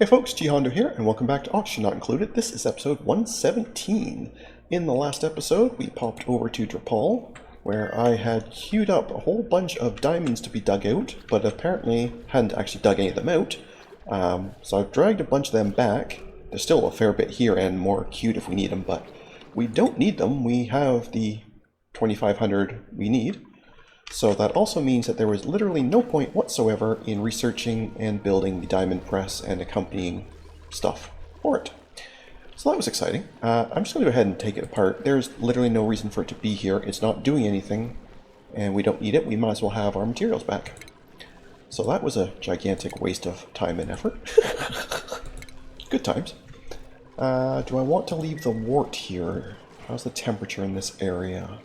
Hey folks, GHondo here, and welcome back to Auction Not Included. This is episode 117. In the last episode, we popped over to Drippal, where I had queued up a whole bunch of diamonds to be dug out, but apparently hadn't actually dug any of them out. So I've dragged a bunch of them back. There's still a fair bit here and more queued if we need them, but we don't need them. We have the 2,500 we need. So that also means that there was literally no point whatsoever in researching and building the diamond press and accompanying stuff for it. So that was exciting. I'm just going to go ahead and take it apart. There's literally no reason for it to be here. It's not doing anything, and we don't need it. We might as well have our materials back. So that was a gigantic waste of time and effort. Good times. Do I want to leave the wart here? How's the temperature in this area?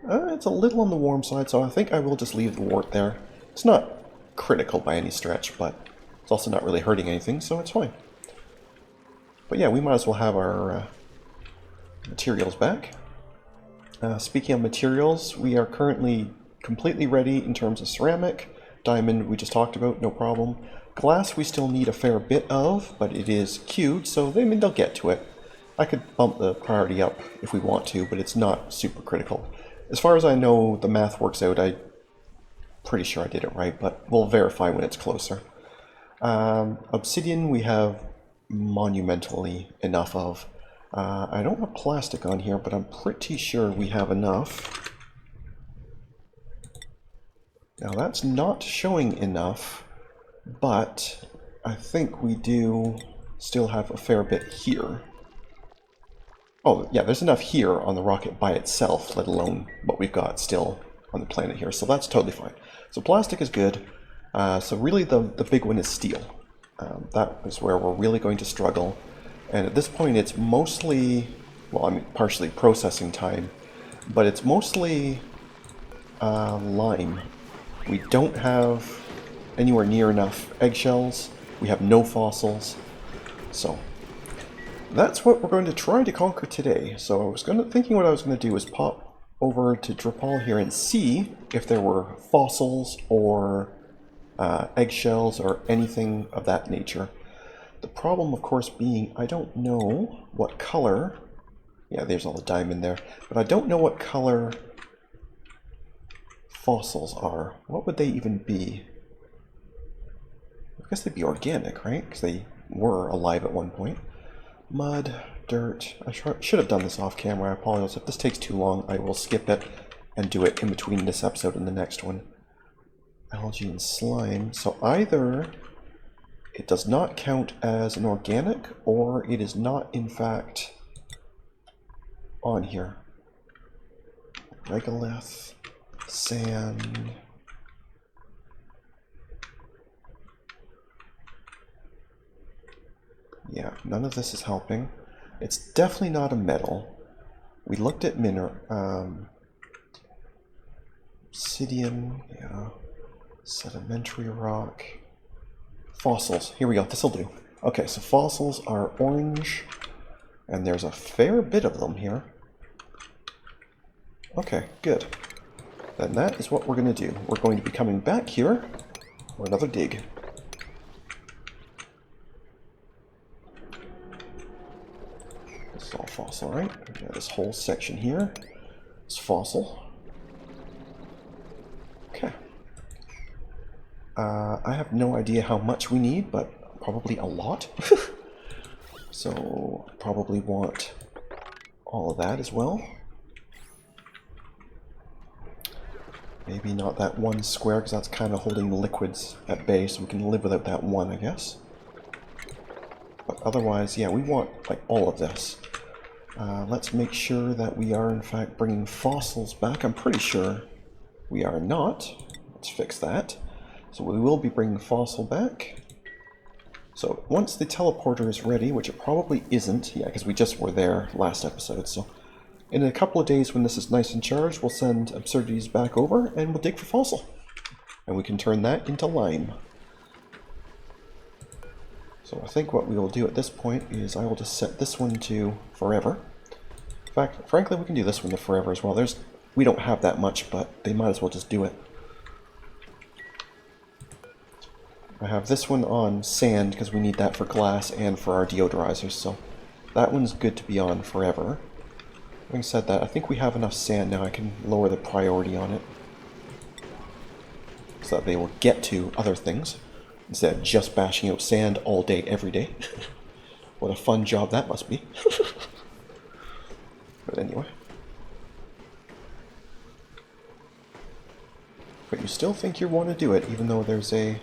It's a little on the warm side, so I think I will just leave the wart there. It's not critical by any stretch, but it's also not really hurting anything, so it's fine. But yeah, we might as well have our materials back. Speaking of materials, we are currently completely ready in terms of ceramic. Diamond we just talked about, no problem. Glass we still need a fair bit of, but it is queued, so they'll get to it. I could bump the priority up if we want to, but it's not super critical. As far as I know, the math works out. I'm pretty sure I did it right, but we'll verify when it's closer. Obsidian we have monumentally enough of. I don't have plastic on here, but I'm pretty sure we have enough. Now that's not showing enough, but I think we do still have a fair bit here. Oh, yeah, there's enough here on the rocket by itself, let alone what we've got still on the planet here, so that's totally fine. So plastic is good. So really the big one is steel. That is where we're really going to struggle. And at this point it's mostly, well, I mean, partially processing time, but it's mostly lime. We don't have anywhere near enough eggshells. We have no fossils. So that's what we're going to try to conquer today. So I was thinking what I was going to do is pop over to Drippal here and see if there were fossils or eggshells or anything of that nature. The problem, of course, being I don't know what color. Yeah, there's all the diamond there, but I don't know what color fossils are. What would they even be? I guess they'd be organic, right? Because they were alive at one point. Mud, dirt. I should have done this off camera. I apologize. If this takes too long, I will skip it and do it in between this episode and the next one. Algae and slime. So either it does not count as an organic, or it is not, in fact, on here. Regolith, sand. Yeah, none of this is helping. It's definitely not a metal. We looked at obsidian, yeah, sedimentary rock, fossils. Here we go, this'll do. Okay, so fossils are orange, and there's a fair bit of them here. Okay, good. Then that is what we're going to do. We're going to be coming back here for another dig. This is all fossil, right? Yeah, this whole section here is fossil. Okay. I have no idea how much we need, but probably a lot. So probably want all of that as well. Maybe not that one square, because that's kind of holding the liquids at bay, so we can live without that one, I guess. But otherwise, yeah, we want like all of this. Let's make sure that we are in fact bringing fossils back. I'm pretty sure we are not. Let's fix that. So we will be bringing fossil back. So once the teleporter is ready, which it probably isn't, yeah, because we just were there last episode, so in a couple of days when this is nice and charged, we'll send Absurdides back over and we'll dig for fossil. And we can turn that into lime. So I think what we will do at this point is I will just set this one to forever. In fact, frankly, we can do this one to forever as well. We don't have that much, but they might as well just do it. I have this one on sand because we need that for glass and for our deodorizers, so that one's good to be on forever. Having said that, I think we have enough sand now. I can lower the priority on it so that they will get to other things instead of just bashing out sand all day, every day. What a fun job that must be. But anyway. But you still think you want to do it, even though there's a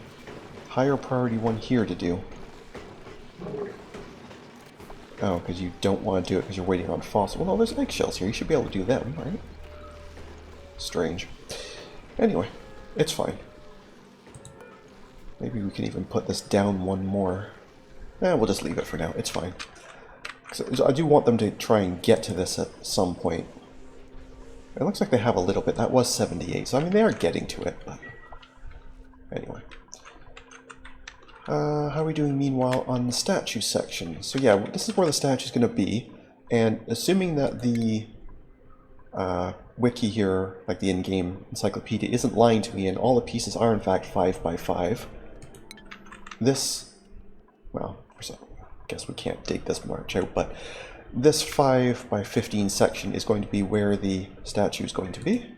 higher priority one here to do. Oh, because you don't want to do it because you're waiting on fossil. Well, no, there's eggshells here. You should be able to do them, right? Strange. Anyway, it's fine. Maybe we can even put this down one more. We'll just leave it for now. It's fine. I do want them to try and get to this at some point. It looks like they have a little bit. That was 78, so I mean they are getting to it. But anyway. How are we doing meanwhile on the statue section? So yeah, this is where the statue is going to be. And assuming that the wiki here, like the in-game encyclopedia, isn't lying to me and all the pieces are in fact 5 by 5, this, well, I guess we can't dig this much out, but this 5 by 15 section is going to be where the statue is going to be.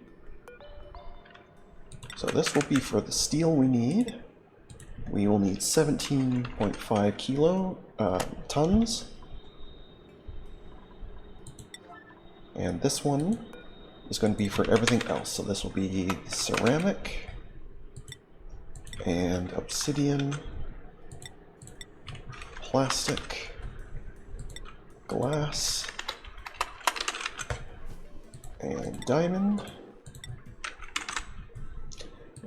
So this will be for the steel we need. We will need 17.5 kilo tons. And this one is going to be for everything else. So this will be ceramic and obsidian, plastic, glass, and diamond.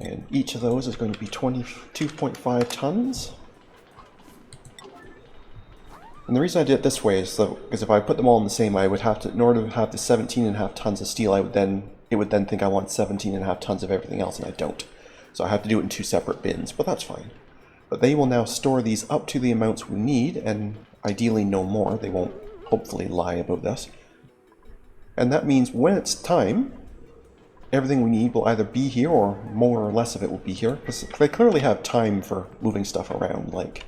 And each of those is going to be 22.5 tons. And the reason I did it this way is because if I put them all in the same, I would have to, in order to have the 17.5 tons of steel, it would then think I want 17.5 tons of everything else, and I don't. So I have to do it in 2 separate bins, but that's fine. But they will now store these up to the amounts we need, and ideally no more. They won't hopefully lie about this. And that means when it's time, everything we need will either be here or more or less of it will be here. Because they clearly have time for moving stuff around. Like,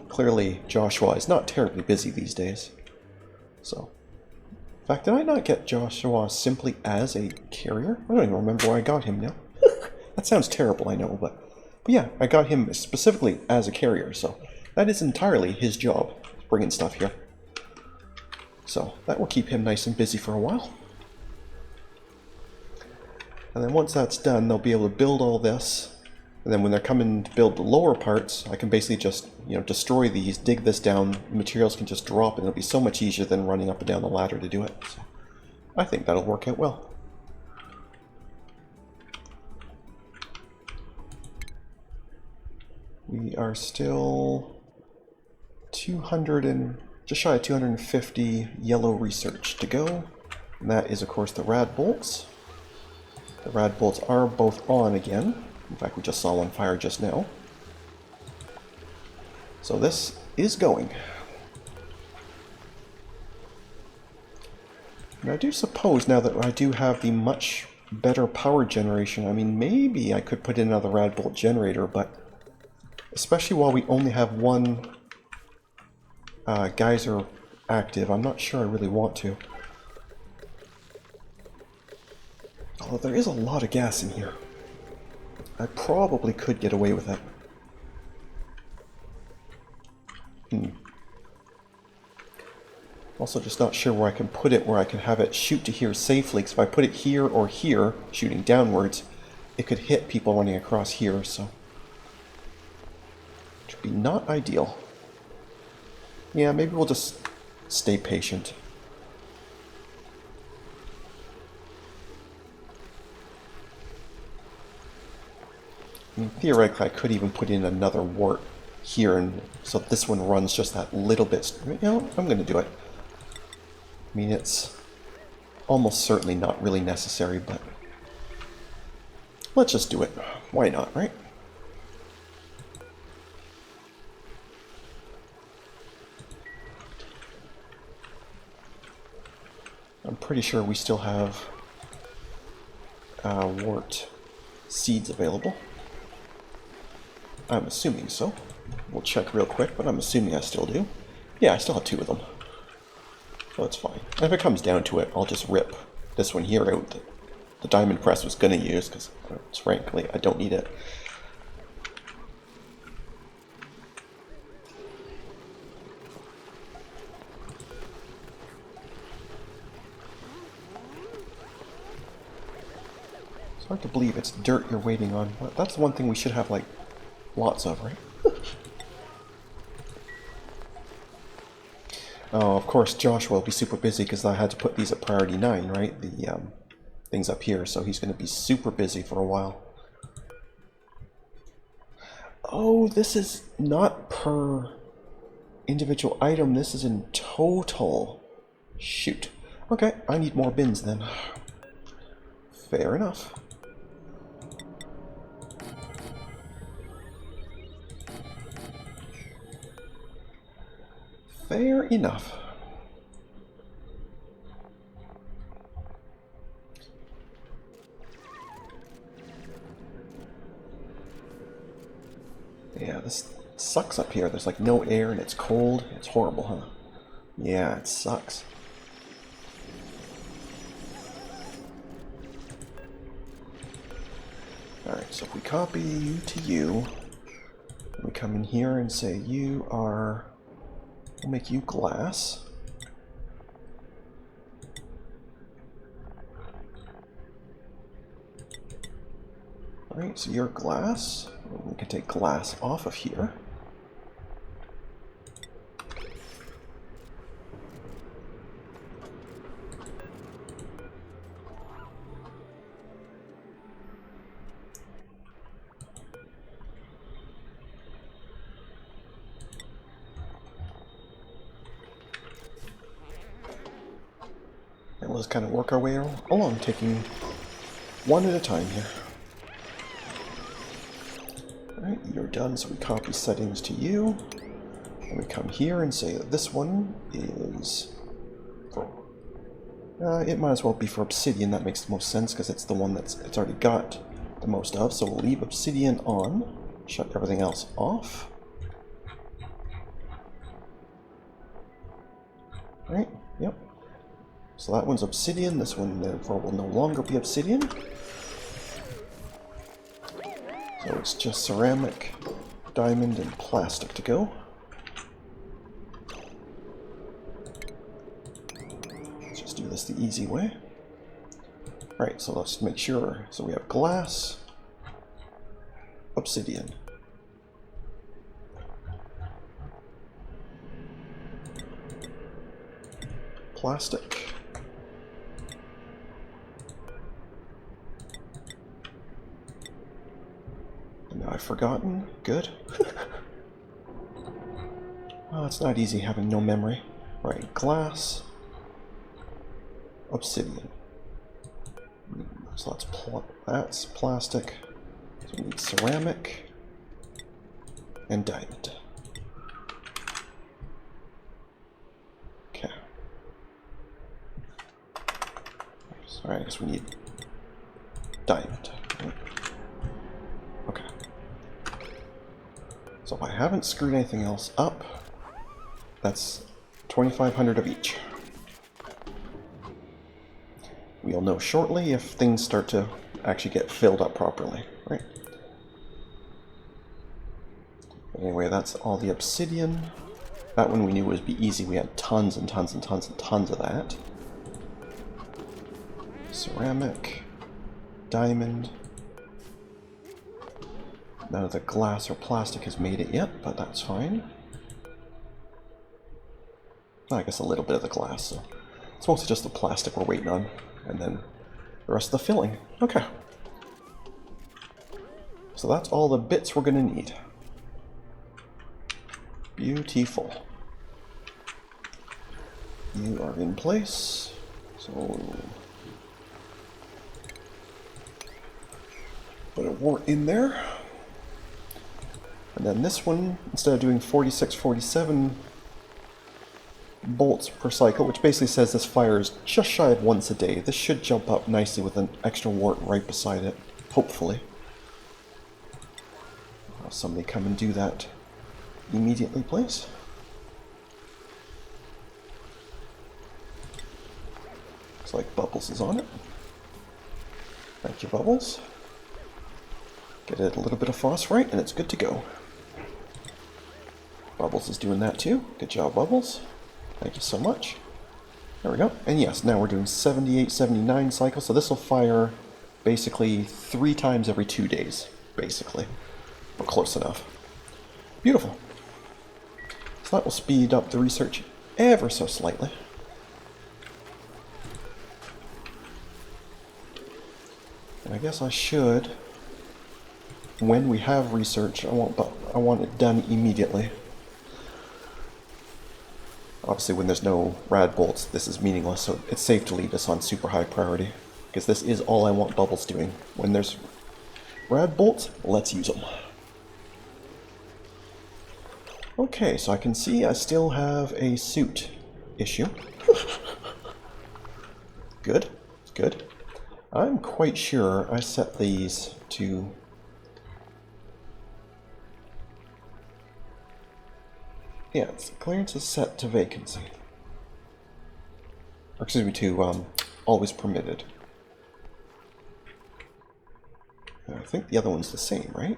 clearly Joshua is not terribly busy these days. So, in fact, did I not get Joshua simply as a carrier? I don't even remember where I got him now. That sounds terrible, I know, but yeah, I got him specifically as a carrier, so that is entirely his job, bringing stuff here. So that will keep him nice and busy for a while. And then once that's done, they'll be able to build all this. And then when they're coming to build the lower parts, I can basically just, destroy these, dig this down, the materials can just drop, and it'll be so much easier than running up and down the ladder to do it. So I think that'll work out well. We are still 200 and just shy of 250 yellow research to go. And that is, of course, the rad bolts. The rad bolts are both on again. In fact, we just saw one fire just now. So this is going. And I do suppose now that I do have the much better power generation, I mean, maybe I could put in another rad bolt generator, but especially while we only have one geyser active, I'm not sure I really want to. Although there is a lot of gas in here. I probably could get away with that. Also just not sure where I can put it, where I can have it shoot to here safely, because if I put it here or here, shooting downwards, it could hit people running across here, so which would be not ideal. Yeah, maybe we'll just stay patient. I mean, theoretically, I could even put in another wart here, and so this one runs just that little bit. I'm going to do it. I mean, it's almost certainly not really necessary, but let's just do it. Why not, right? I'm pretty sure we still have wart seeds available. I'm assuming so. We'll check real quick, but I'm assuming I still do. Yeah, I still have 2 of them. So it's fine. And if it comes down to it, I'll just rip this one here out that the diamond press was going to use, because frankly, I don't need it. It's hard to believe it's dirt you're waiting on. That's the one thing we should have, like, lots of, right? Oh, of course, Joshua will be super busy because I had to put these at priority 9, right? The things up here, so he's going to be super busy for a while. Oh, this is not per individual item, this is in total. Shoot. Okay, I need more bins then. Fair enough. Fair enough. Yeah, this sucks up here. There's like no air and it's cold. It's horrible, huh? Yeah, it sucks. Alright, so if we copy you to you, we come in here and say you are... We'll make you glass. Alright, so you're glass. We can take glass off of here. And we'll just kind of work our way along, taking one at a time here. Alright, you're done, so we copy settings to you. And we come here and say that this one is for... it might as well be for obsidian, that makes the most sense, because it's the one it's already got the most of. So we'll leave obsidian on, shut everything else off. Alright, yep. So that one's obsidian, this one therefore will no longer be obsidian. So it's just ceramic, diamond, and plastic to go. Let's just do this the easy way. Right, so let's make sure. So we have glass, obsidian. Plastic. Now I've forgotten. Good. Oh, it's not easy having no memory. Right, glass, obsidian. So that's plastic. So we need ceramic and diamond. Okay. So I guess we need diamond. Okay. So if I haven't screwed anything else up, that's 2,500 of each. We'll know shortly if things start to actually get filled up properly, right? Anyway, that's all the obsidian. That one we knew would be easy. We had tons and tons and tons and tons of that. Ceramic, diamond. None of the glass or plastic has made it yet, but that's fine. I guess a little bit of the glass, so it's mostly just the plastic we're waiting on, and then the rest of the filling. Okay. So that's all the bits we're gonna need. Beautiful. You are in place, so put a wart in there. And then this one, instead of doing 46, 47 bolts per cycle, which basically says this fires just shy of once a day, this should jump up nicely with an extra wart right beside it, hopefully. Will somebody come and do that immediately, please? Looks like Bubbles is on it. Thank you, Bubbles. Get it a little bit of phosphorite and it's good to go. Bubbles is doing that too. Good job, Bubbles. Thank you so much. There we go. And yes, now we're doing 78, 79 cycles, so this will fire basically 3 times every 2 days, basically. We're close enough. Beautiful. So that will speed up the research ever so slightly. And I guess I should, when we have research, I want it done immediately. Obviously, when there's no rad bolts, this is meaningless, so it's safe to leave this on super high priority, because this is all I want Bubbles doing. When there's rad bolts, let's use them. Okay, so I can see I still have a suit issue. Good, good. I'm quite sure I set these to... Yeah, clearance is set to vacancy. Or excuse me, to always permitted. I think the other one's the same, right?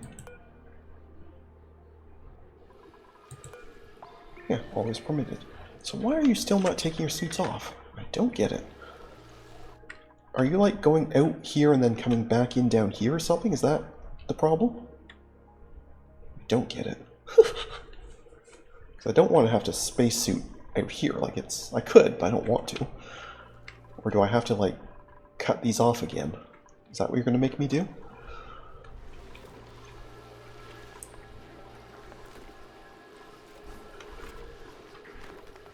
Yeah, always permitted. So why are you still not taking your suits off? I don't get it. Are you like going out here and then coming back in down here or something? Is that the problem? I don't get it. I don't want to have to spacesuit out here, like it's... I could, but I don't want to. Or do I have to, like, cut these off again? Is that what you're going to make me do?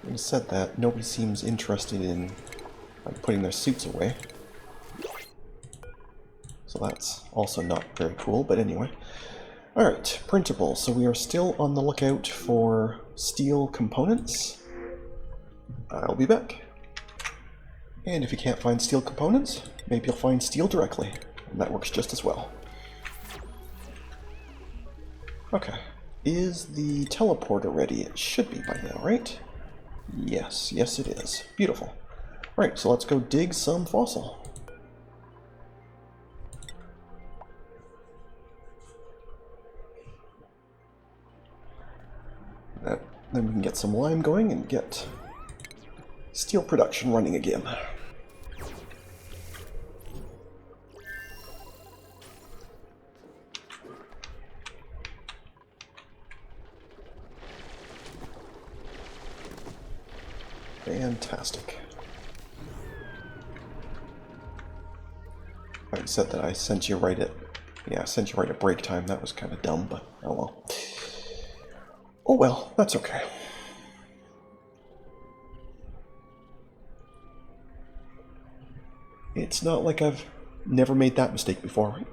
Having said that, nobody seems interested in, like, putting their suits away. So that's also not very cool, but anyway. Alright, printable. So we are still on the lookout for steel components. I'll be back. And if you can't find steel components, maybe you'll find steel directly. And that works just as well. Okay. Is the teleporter ready? It should be by now, right? Yes, yes it is. Beautiful. Alright, so let's go dig some fossil. Then we can get some lime going and get steel production running again. Fantastic. I said that I sent you right at... Yeah, I sent you right at break time. That was kind of dumb, but oh well. Oh well, that's okay. It's not like I've never made that mistake before, right?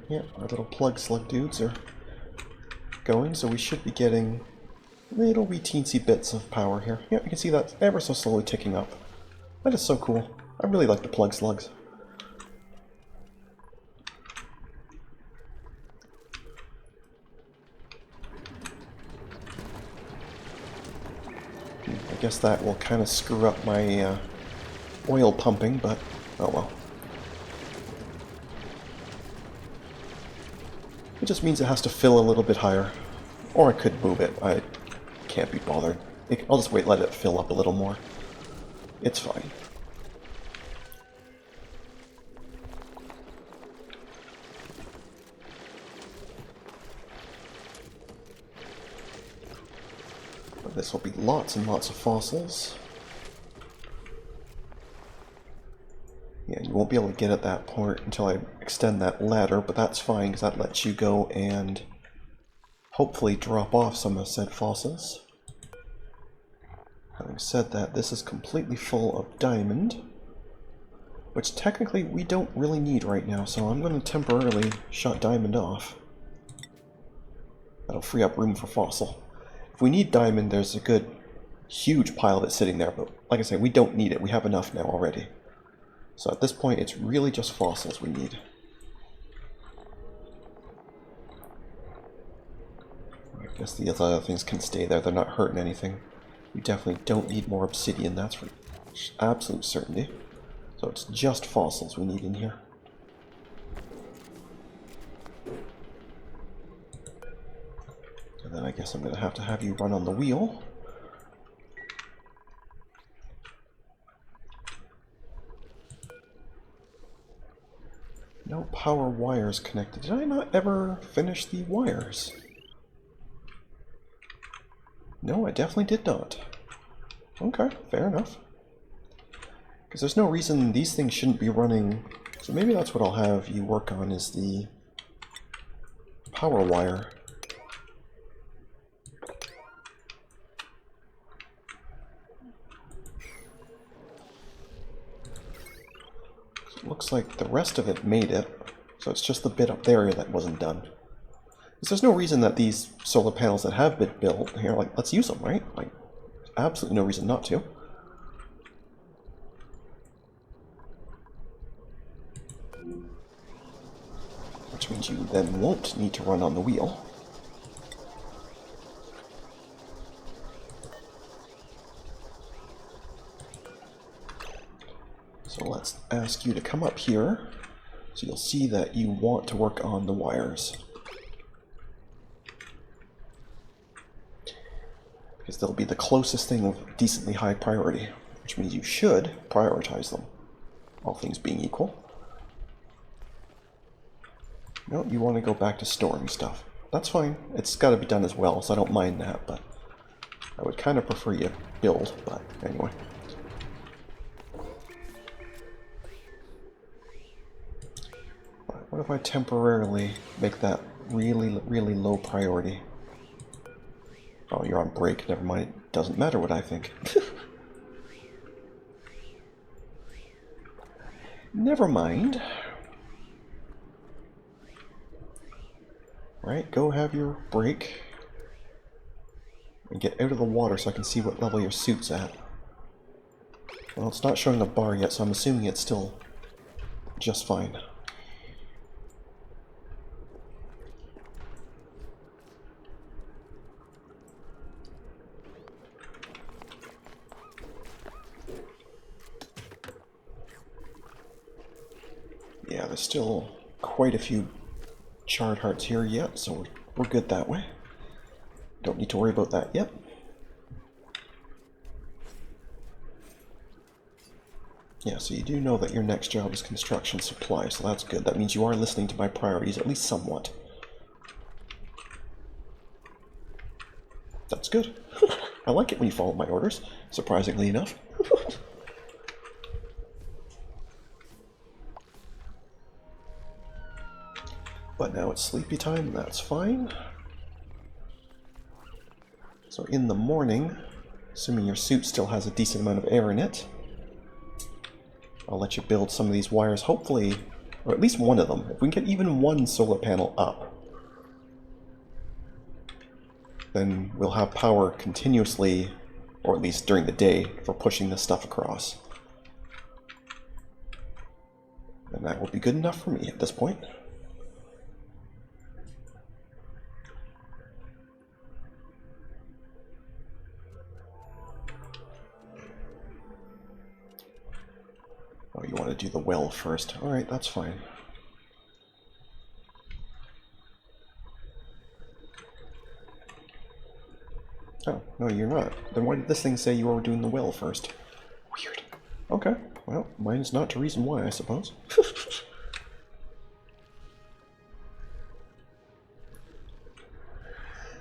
Yeah, our little plug slug dudes are going, so we should be getting little wee teensy bits of power here. Yeah, you can see that ever so slowly ticking up. That is so cool. I really like the plug slugs. I guess that will kind of screw up my oil pumping, but oh well. It just means it has to fill a little bit higher. Or I could move it. I can't be bothered. I'll just wait, let it fill up a little more. It's fine. This will be lots and lots of fossils. Yeah, you won't be able to get at that part until I extend that ladder, but that's fine because that lets you go and hopefully drop off some of said fossils. Having said that, this is completely full of diamond, which technically we don't really need right now, so I'm going to temporarily shut diamond off. That'll free up room for fossil. If we need diamond, there's a good, huge pile of it sitting there, but like I say, we don't need it. We have enough now already. So at this point, it's really just fossils we need. I guess the other things can stay there. They're not hurting anything. We definitely don't need more obsidian. That's for absolute certainty. So it's just fossils we need in here. And then I guess I'm going to have you run on the wheel. No power wires connected. Did I not ever finish the wires? No, I definitely did not. Okay, fair enough. Because there's no reason these things shouldn't be running. So maybe that's what I'll have you work on, is the power wire. So it looks like the rest of it made it. So it's just the bit up there that wasn't done. Because there's no reason that these solar panels that have been built here, like, let's use them, right? Like, absolutely no reason not to. Which means you then won't need to run on the wheel. So let's ask you to come up here, so you'll see that you want to work on the wires. Because they'll be the closest thing of decently high priority, which means you should prioritize them, all things being equal. No, you want to go back to storing stuff. That's fine. It's got to be done as well, so I don't mind that, but I would kind of prefer you build, but anyway. What if I temporarily make that really, really low priority? Oh, you're on break. Never mind. It doesn't matter what I think. Never mind. Right, go have your break. And get out of the water so I can see what level your suit's at. Well, it's not showing a bar yet, so I'm assuming it's still just fine. Yeah, there's still quite a few charred hearts here yet, so we're good that way. Don't need to worry about that yet. Yeah, so you do know that your next job is construction supply, so that's good. That means you are listening to my priorities, at least somewhat. That's good. I like it when you follow my orders, surprisingly enough. But now it's sleepy time, and that's fine. So in the morning, assuming your suit still has a decent amount of air in it, I'll let you build some of these wires, hopefully, or at least one of them. If we can get even one solar panel up, then we'll have power continuously, or at least during the day, for pushing this stuff across. And that will be good enough for me at this point. Oh, you want to do the well first. Alright, that's fine. Oh, no, you're not. Then why did this thing say you were doing the well first? Weird. Okay, well, mine is not to reason why, I suppose.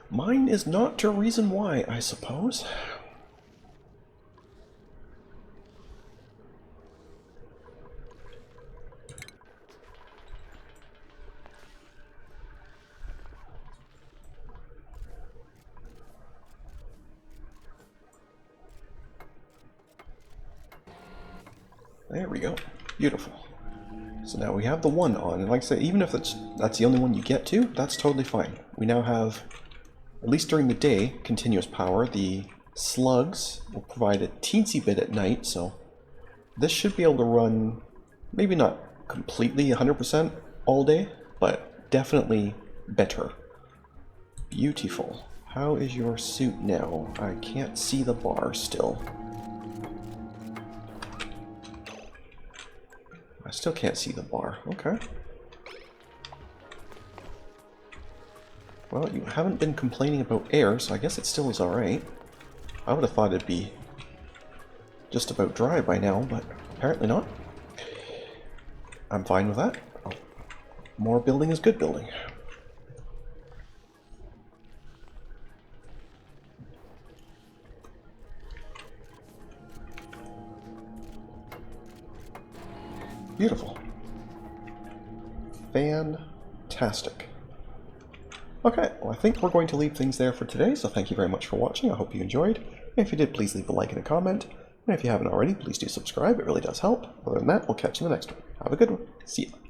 Mine is not to reason why, I suppose. There we go. Beautiful. So now we have the one on, and like I say, even if that's the only one you get to, that's totally fine. We now have, at least during the day, continuous power. The slugs will provide a teensy bit at night, so this should be able to run, maybe not completely 100% all day, but definitely better. Beautiful. How is your suit now? I can't see the bar still. I still can't see the bar. Okay. Well, you haven't been complaining about air, so I guess it still is alright. I would have thought it'd be just about dry by now, but apparently not. I'm fine with that. Oh, more building is good building. Beautiful. Fantastic. Okay, well I think we're going to leave things there for today, so thank you very much for watching. I hope you enjoyed. And if you did, please leave a like and a comment. And if you haven't already, please do subscribe. It really does help. Other than that, we'll catch you in the next one. Have a good one. See ya.